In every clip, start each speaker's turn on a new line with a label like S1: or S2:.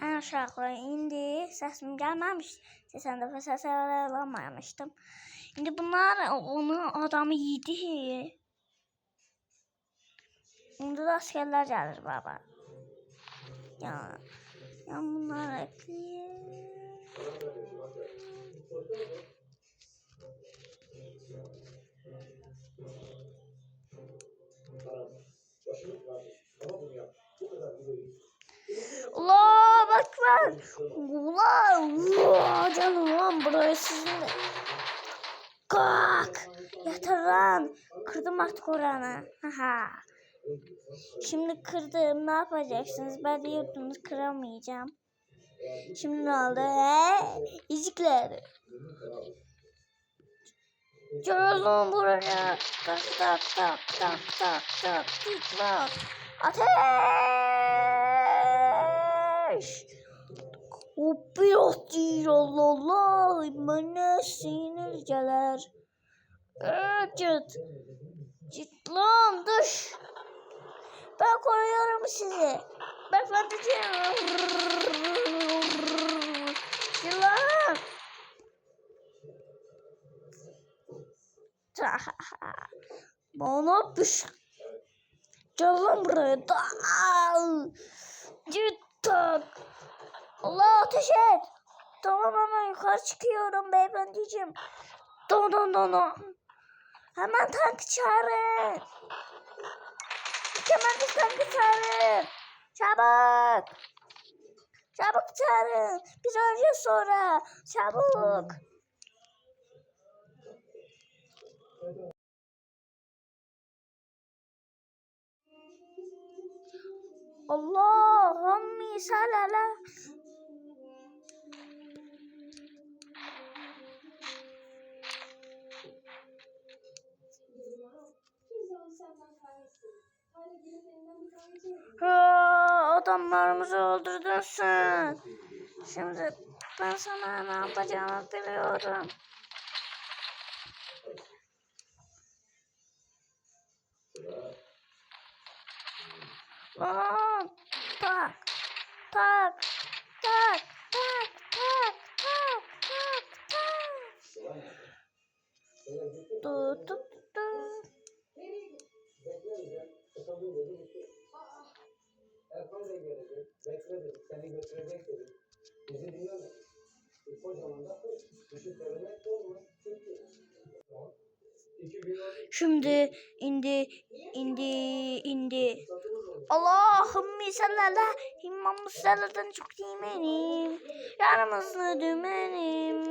S1: Ha uşaqlar, indi səsim gəlməmiş. Keçən dəfə səs alamamışdım. İndi bunlar onun adamı yedi. İndi də askerlər gəlir baba. Ya bunlar ekləyir. Allah bak var. Allah canım lan buraya sizinle. Kalk. Yeter lan. Kırdım artık oranı. Haha. Şimdi kırdım. Ne yapacaksınız? Ben de yurdunuzu kıramayacağım. Şimdi ne oldu? İzikler. Gelin buraya. Tak tak tak tak tak tak tak. Ateş. O biraz değil Allah. Bana sinir gelir. Git lan düş. Ben koruyorum sizi. Ben fanteziyim. Yılan. Bana düş. Gel lan buraya. Git tak. Allah ateş et. Tamam hemen yukarı çıkıyorum beyefendiciğim. Don. Hemen tank çağırın. Hemen bir tankı çağırın. Çabuk. Çabuk çağırın. Biz öleceğiz sonra. Çabuk. Allahümme salala. Adamlarımızı öldürdün sen. Şimdi ben sana ne yapacağımı biliyorum. Tak. Tut.
S2: Erkan da gelecek, bekle dedik, seni götürecek dedik. Bizi dinlemedi. Kocaman da düşüp söylemek de olmaz.
S1: Şimdi indi. Allahümme sallallahu İmam Musalla'dan çok yemenim. Yanımızda dümenim.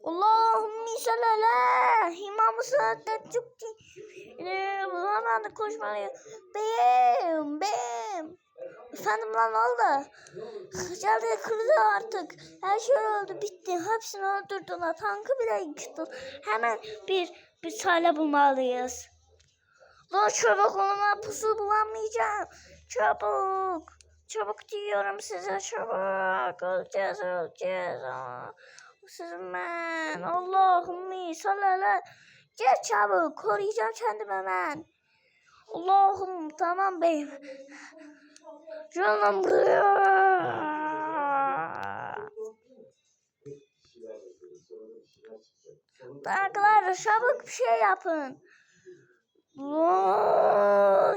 S1: Allahümme sallallahu İmam Musalla'dan çok yemenim. Hemen koşmalıyım. Bem. Efendim lan ne oldu? Geldi kırdı artık. Her şey oldu bitti. Hepsini öldürdüler. Tankı bile yıktı. Hemen bir çare bulmalıyız. Lan çabuk onunla pusu bulamayacağım. Çabuk diyorum size çabuk. Öleceğiz ama. Sizin ben. Allahümme sallallahu. Gel çabuk koruyacağım kendimi ben. Allah'ım tamam beyim. Canım buraya. Arkadaşlar çabuk bir şey yapın.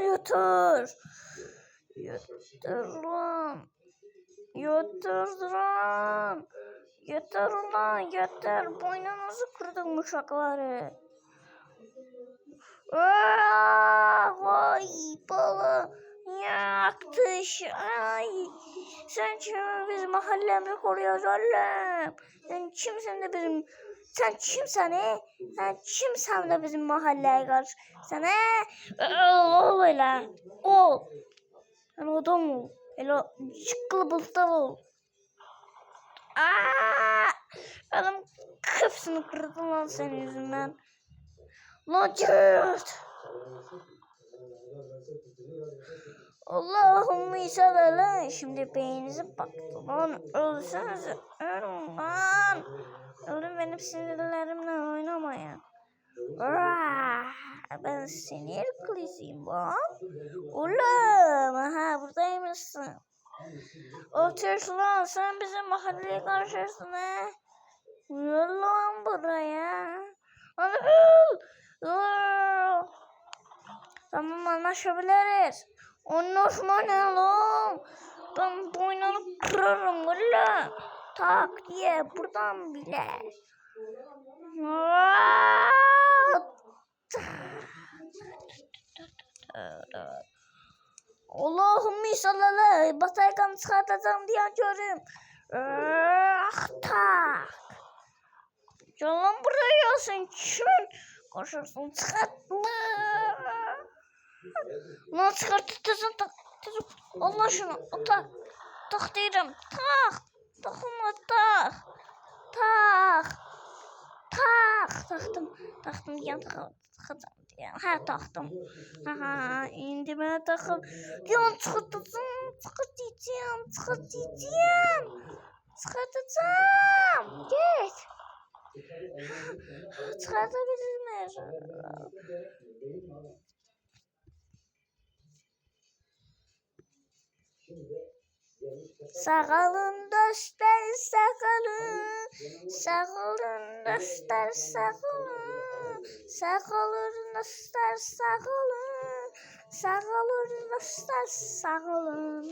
S1: Yutur lan. Boynunuzu kırdım uşakları. Ay baba yaktı. Ay sen kim bizim mahallemi koruyorsun oğlum? Sen kimsen de bizim mahalleye karşı sen ol öyle ol. Sen adam ol. Öyle çıkkılı bulutlar ol. Adam kıpsını kırdım lan senin yüzünden. Lan git. Allah'ım sallallahu. Şimdi beyninizi baktı lan. Ölseniz ölün lan. Ölün benim sinirlerimle oynamayın. Ben sinir kriziyim lan. Oğlum. Aha buradaymışsın. Otur lan sen bizim mahalleye karşısın ha. Gel lan buraya. Tamam anlaşabiliriz. Anlaşma ne lan? Ben boynunu kırarım valla. Tak diye buradan bile. Allah'ım sallallahu. Bataykan çıkartacağım diye görüm. Tak. Canım buraya sen kimin koşarsın çıkartma. Lan çıkartırsın tak. Allah şunu tak. Tak derim. Tak. Takma tak. Tak. Tak. Taktım diye takacağım diye. Ha taktım. Ha indi ben takım. Yan çıkartacağım. Çıkartacağım. Git. Çıkartabilir miyiz? Sağ olun dostlar, sağ olun. Sağ olun dostlar, sağ olun. Sağ olun dostlar, sağ olun. Sağ olun dostlar, sağ olun.